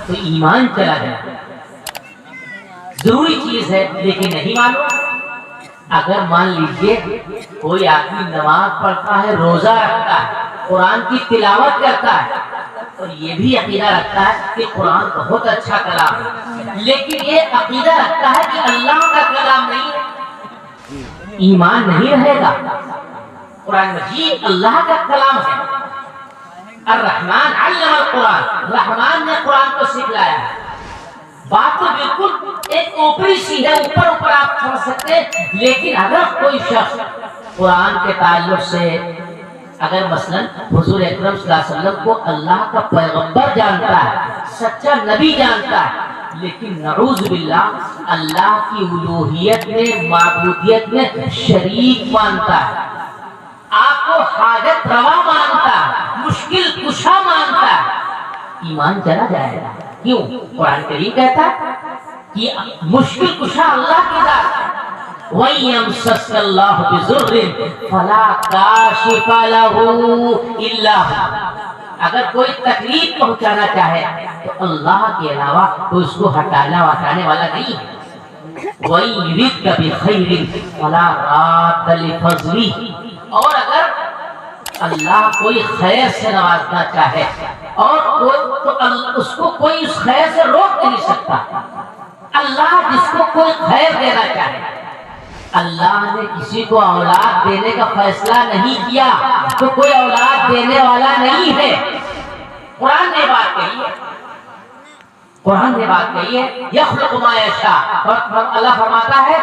تو ایمان چلا جائے. ضروری چیز ہے لیکن نہیں معلوم. اگر مان لیجئے کوئی آدمی نماز پڑھتا ہے، روزہ رکھتا ہے، قرآن کی تلاوت کرتا ہے اور یہ بھی عقیدہ رکھتا ہے کہ قرآن بہت اچھا کلام ہے، لیکن یہ عقیدہ رکھتا ہے کہ اللہ کا کلام نہیں ہے، ایمان نہیں رہے گا. قرآن مجید اللہ کا کلام ہے. الرحمن علم القرآن، رحمان نے قرآن کو سکھلایا ہے. بات تو بالکل ایک اوپری سی ہے، اوپر اوپر آپ سمجھ سکتے ہیں. لیکن اگر کوئی شخص قرآن کے تعلق سے اگر مثلا حضور اکرم صلی اللہ علیہ وسلم کو اللہ کا پیغمبر جانتا ہے، سچا نبی جانتا ہے، لیکن نعوذ باللہ اللہ کی الوہیت میں، معبودیت میں شریک مانتا ہے، آپ کو حاجت روا مانتا ہے، مشکل کشا مانتا ہے، ایمان چلا جائے گا. کیوں؟ قرآن کریم کہتا ہے کہ مشکل کشا اللہ کی ذات ہے. وَيَمْسَسْكَ اللَّهُ بِضُرٍّ فَلَا كَاشِفَ لَهُ إِلَّا هُوَ. اگر کوئی تکلیف پہنچانا چاہے تو اللہ کے علاوہ تو اس کو ہٹانے والا نہیں ہے. وَيُرِدْكَ بِخَيْرٍ فَلَا رَادَّ لِفَضْلِهِ. اور اگر اللہ کوئی خیر سے نوازنا چاہے اور تو اس کو کوئی اس خیر سے روک نہیں سکتا. اللہ جس کو کوئی خیر دینا چاہے، اللہ نے کسی کو اولاد دینے کا فیصلہ نہیں کیا تو کوئی اولاد دینے والا نہیں ہے. قرآن نے بات کہی ہے، قرآن نے بات کہی ہے یخلق ما یشاء. اور اللہ فرماتا ہے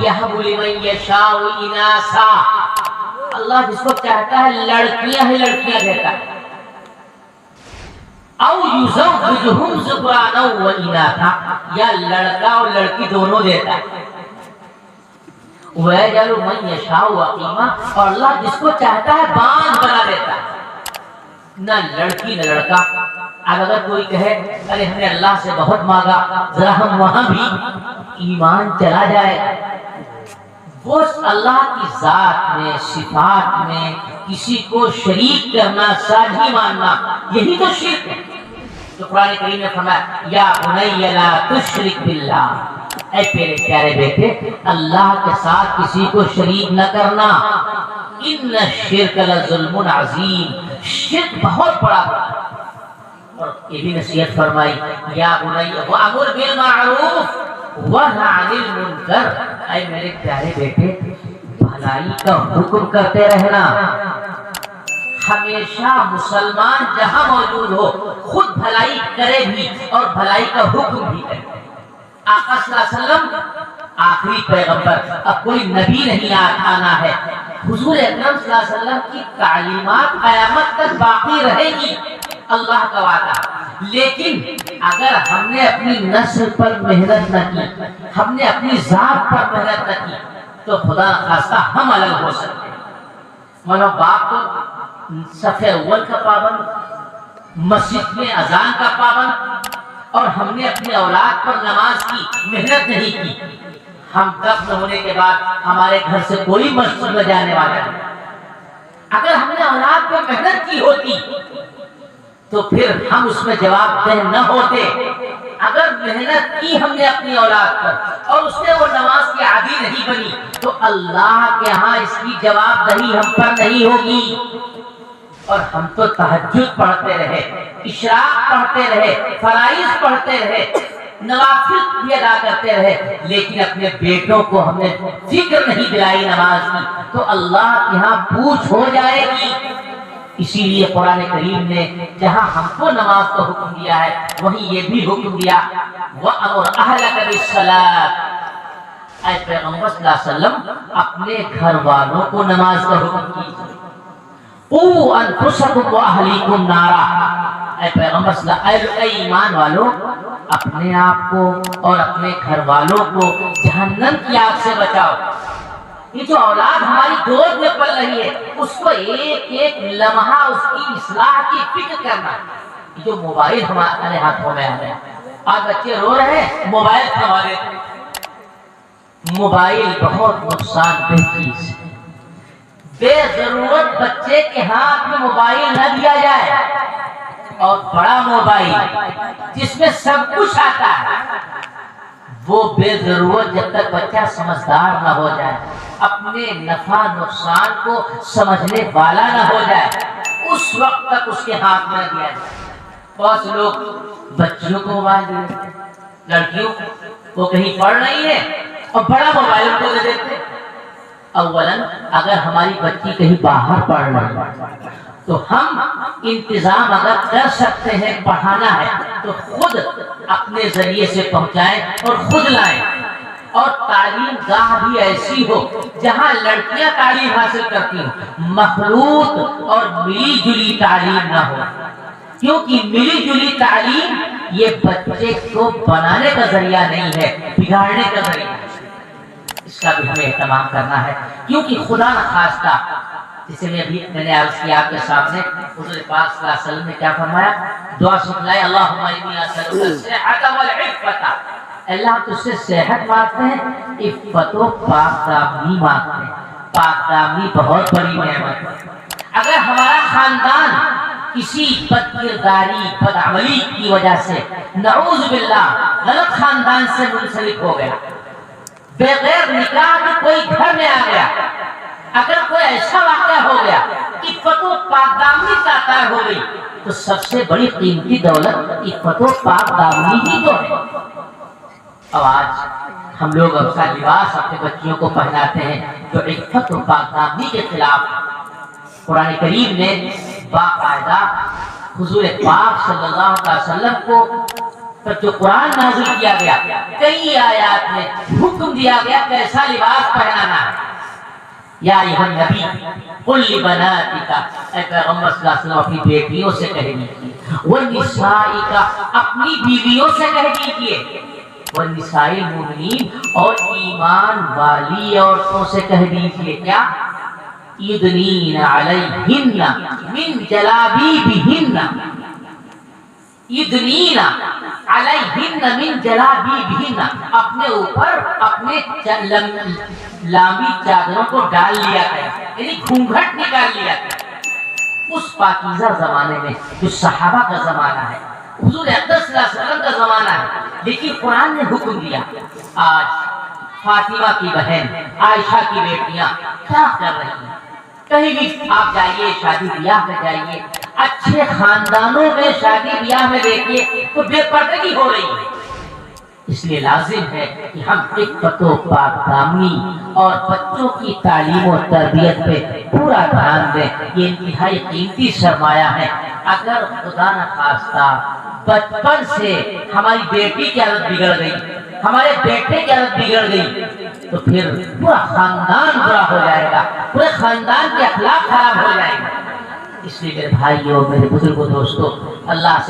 یہب لمن یشاء اناثا. اللہ جس کو چاہتا ہے لڑکیاں ہی لڑکیاں دیتا ہے. او یزوجہم ذکرانا و اناثا، یا لڑکا اور لڑکی دونوں دیتا ہے. وَيَجْعَلُ مَن يَشَاءُ عَقِيمًا. اور اللہ جس کو چاہتا ہے باندھ بنا دیتا ہے، نہ لڑکی نہ لڑکا. اگر کوئی کہے ارے ہم نے اللہ سے بہت مانگا، ذرا ہم وہاں بھی، ایمان چلا جائے گا. وہ اللہ کی ذات میں، صفات میں کسی کو شریک کرنا، ساجی ماننا، یہی تو شرک ہے. تو قرآن کریم نے فرمایا یا بنی لا تشرک باللہ، اے پیارے پیارے بیٹے اللہ کے ساتھ کسی کو شریک نہ کرنا. ان الشرک لظلم عظیم، شرک بہت بڑا ہے. اور یہ بھی نصیحت فرمائی یا بنی وامر بالمعروف ونہی عن المنکر. اے میرے پیارے بیٹے بھلائی کا حکم کرتے رہنا. ہمیشہ مسلمان جہاں موجود ہو خود بھلائی کرے بھی اور بھلائی کا حکم بھی کرے. آقا صلی اللہ علیہ وسلم آخری پیغمبر، اب کوئی نبی نہیں آنا ہے. حضور اکرم صلی اللہ علیہ وسلم کی تعلیمات قیامت تک باقی رہے گی، اللہ کا وعدہ. لیکن اگر ہم نے اپنی نسل پر محنت نہ کی، ہم نے اپنی ذات پر محنت نہ کی تو خدا خواستہ ہم الگ ہو سکتے ہیں. مانو باپ تو صف اول کا پابند، مسجد میں اذان کا پابند، اور ہم نے اپنی اولاد پر نماز کی محنت نہیں کی. ہم دفن ہونے کے بعد ہمارے گھر سے کوئی مسجد میں جانے والا نہیں. اگر ہم نے اولاد پر محنت کی ہوتی تو پھر ہم اس میں جواب دہ نہ ہوتے. اگر محنت کی ہم نے اپنی اولاد پر اور اس نے وہ نماز کی عادی نہیں بنی تو اللہ کے ہاں اس کی جواب دہی ہم پر نہیں ہوگی. اور ہم تو تہجد پڑھتے رہے، اشراق پڑھتے رہے، فرائض پڑھتے رہے، نوافل بھی ادا کرتے رہے، لیکن اپنے بیٹوں کو ہم نے فکر نہیں دلائی نماز کی تو اللہ کے ہاں پوچھ ہو جائے گی. اسی لیے قرآن کریم نے جہاں ہم کو نماز کا حکم دیا ہے وہیں یہ بھی حکم دیا وَأَمُرْ أَهْلَكَ بِالصَّلَاةِ. اے پیغمبر صلی اللہ علیہ وسلم اپنے گھر والوں کو نماز کا حکم کیجیے. قُوْا أَنفُسَكُمْ وَأَهْلِيكُمْ نَارًا. اے پیغمبر صلی اللہ علیہ وسلم، اے ایمان والو اپنے آپ کو اور اپنے گھر والوں کو جہنم کی آگ سے بچاؤ. یہ جو اولاد ہماری گود میں پل رہی ہے اس کو ایک ایک لمحہ اس کی اصلاح کی فکر کرنا. یہ جو موبائل ہمارے ہاتھوں میں ہے، آج بچے رو رہے ہیں موبائل تھما دیتے. موبائل بہت نقصان دہ چیز ہے. بے ضرورت بچے کے ہاتھ میں موبائل نہ دیا جائے. اور بڑا موبائل جس میں سب کچھ آتا ہے، وہ بے ضرورت جب تک بچہ سمجھدار نہ ہو جائے، اپنے نفع نقصان کو سمجھنے والا نہ ہو جائے، اس وقت تک اس کے ہاتھ میں دیا جائے۔ بہت سے لوگ بچیوں کو موبائل دے دیتے ہیں، لڑکیوں وہ کہیں پڑھ رہی ہے اور بڑا موبائل کو دے دیتے ہیں۔ اولاً اگر ہماری بچی کہیں باہر پڑھ رہی ہے تو ہم انتظام اگر کر سکتے ہیں پڑھانا ہے تو خود اپنے ذریعے سے پہنچائیں اور خود لائیں، اور تعلیم گاہ بھی ایسی ہو جہاں لڑکیاں تعلیم حاصل کرتی ہوں، مخلوط اور ملی جلی تعلیم نہ ہو، کیونکہ ملی جلی تعلیم یہ بچے کو بنانے کا ذریعہ نہیں ہے، بگاڑنے کا ذریعہ ہے۔ اس کا بھی ہمیں اہتمام کرنا ہے، کیونکہ خدا نخواستہ جسے میں نے عرض کیا آپ کے سامنے، حضور پاک صلی اللہ علیہ وسلم نے کیا فرمایا؟ دعا سنائے، اللہم انی اسألک الصحۃ والعفۃ، اللہ ہم تجھ سے صحت مانگتے ہیں، عفت و پاک دامنی مانگتے ہیں۔ پاک دامنی بہت بڑی نعمت ہے۔ اگر ہمارا خاندان کسی بد کرداری بدعملی کی وجہ سے نعوذ باللہ غلط خاندان سے منسلک ہو گیا، بغیر نکاح میں کوئی گھر میں آ گیا، اگر کوئی ایسا واقعہ ہو گیا عفت و پاک دامنی تاثر ہو گئی، تو سب سے بڑی قیمتی دولت عفت و پاک دامنی ہی تو ہے۔ اب آج ہم لوگ اپنا لباس اپنے بچیوں کو پہناتے ہیں جو عفت و پاک دامنی کے خلاف۔ قرآن کریم نے باقاعدہ حضور پاک صلی اللہ علیہ وسلم کو پر جو قرآن نازل کیا گیا، کئی آیات میں حکم دیا گیا کیسا لباس پہنانا ہے۔ یا ایھا النبی قل لبناتک، اے پیغمبر صلی اللہ علیہ وسلم اپنی بیٹیوں سے کہہ دیجیے، والنسائک، اپنی بیویوں سے کہہ دیجیے، والنساء المؤمنین، اور ایمان والی عورتوں سے کہہ دیجیے کیا؟ یدنین علیہن من جلابیبہن، یدنین علیہن من جلابیبہن، اپنے اوپر اپنے لامی چادروں کو ڈال لیا گیا، یعنی گھونگھٹ نکال لیا گیا۔ اس پاکیزہ زمانے میں جو صحابہ کا زمانہ ہے، حضور اقدس صلی اللہ علیہ وسلم کا زمانہ ہے، لیکن قرآن نے حکم دیا۔ آج فاطمہ کی بہن عائشہ کی بیٹیاں کیا کر رہی ہیں؟ کہیں بھی آپ جائیے، شادی بیاہ میں جائیے، اچھے خاندانوں میں شادی بیاہ میں دیکھیے تو بے پردگی ہو رہی ہے۔ اس لیے لازم ہے کہ ہم عفت و پاک دامنی اور بچوں کی تعلیم و تربیت پہ پورا دھیان دیں، یہ انتہائی قیمتی سرمایہ ہے۔ اگر خدا نخواستہ بچپن سے ہماری بیٹی کی عادت بگڑ گئی، ہمارے بیٹے کی عادت بگڑ گئی، تو پھر پورا خاندان برا ہو جائے گا، پورے خاندان کے اخلاق خراب ہو جائیں گے۔ اس لیے میرے بھائیوں، میرے بزرگوں، دوستوں، اللہ سے